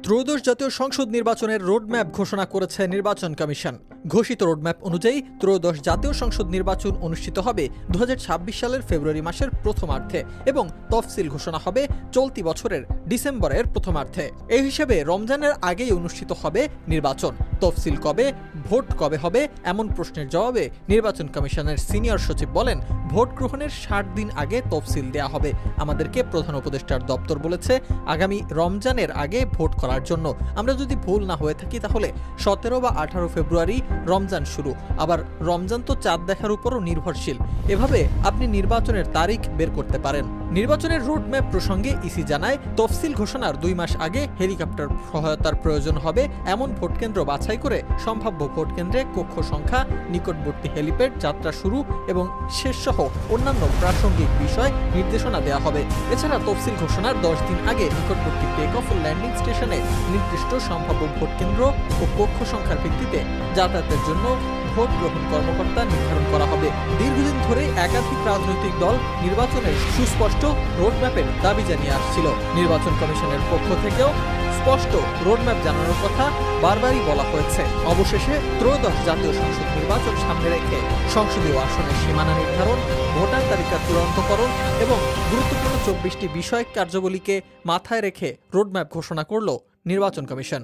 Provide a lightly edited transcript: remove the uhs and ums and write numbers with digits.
ত্রয়োদশ জাতীয় সংসদ নির্বাচনের রোডম্যাপ ঘোষণা করেছে নির্বাচন কমিশন। ঘোষিত রোডম্যাপ অনুযায়ী ত্রয়োদশ জাতীয় সংসদ নির্বাচন অনুষ্ঠিত হবে 2026 সালের ফেব্রুয়ারি মাসের প্রথমার্ধে এবং তফসিল ঘোষণা হবে চলতি বছরের ডিসেম্বরের প্রথমার্ধে। এই হিসেবে রমজানের আগেই অনুষ্ঠিত হবে নির্বাচন। তফসিল কবে, ভোট কবে হবে এমন প্রশ্নের জবাবে নির্বাচন কমিশনের সিনিয়র সচিব বলেন, ভোট গ্রহণের 60 দিন আগে তফসিল দেয়া হবে। আমাদেরকে প্রধান উপদেষ্টার দপ্তর বলেছে আগামী রমজানের আগে ভোট করার জন্য। আমরা যদি ভুল না হয়ে থাকি তাহলে 17 বা 18 ফেব্রুয়ারি রমজান শুরু। আবার রমজান তো চাঁদ দেখার উপরও নির্ভরশীল। এভাবে আপনি নির্বাচনের তারিখ বের করতে পারেন। নির্বাচনের রোডম্যাপ প্রসঙ্গে ইসি জানায়, তফসিল ঘোষণার 2 মাস আগে হেলিকপ্টার সহায়তার প্রয়োজন হবে এমন ভোটকেন্দ্র বাছাই করে সম্ভাব্য ভোটকেন্দ্রে কক্ষ সংখ্যা, নিকটবর্তী হেলিপ্যাড, যাত্রা শুরু এবং শেষ সহ অন্যান্য প্রাসঙ্গিক বিষয় নির্দেশনা দেওয়া হবে। এছাড়া তফসিল ঘোষণার 10 দিন আগে নিকটবর্তী টেক অফ ও ল্যান্ডিং স্টেশনে নির্দিষ্ট সম্ভাব্য ভোটকেন্দ্র ও কক্ষ সংখ্যার ভিত্তিতে যাতায়াতের জন্য ভোট গ্রহণ কর্মকর্তা নির্ধারণ করা হবে। দীর্ঘদিন ধরে একাধিক রাজনৈতিক দল নির্বাচনের সুস্পষ্ট রোডম্যাপের দাবি জানিয়ে আসছিল। নির্বাচন কমিশনের পক্ষ থেকেও স্পষ্ট রোডম্যাপ জানানোর কথা বারবারই বলা হয়েছে। অবশেষে ত্রয়োদশ জাতীয় সংসদ নির্বাচন সামনে রেখে সংসদীয় আসনের সীমানা নির্ধারণ, ভোটার তালিকা চূড়ান্তকরণ এবং গুরুত্বপূর্ণ 24টি বিষয়ক কার্যাবলীকে মাথায় রেখে রোডম্যাপ ঘোষণা করল নির্বাচন কমিশন।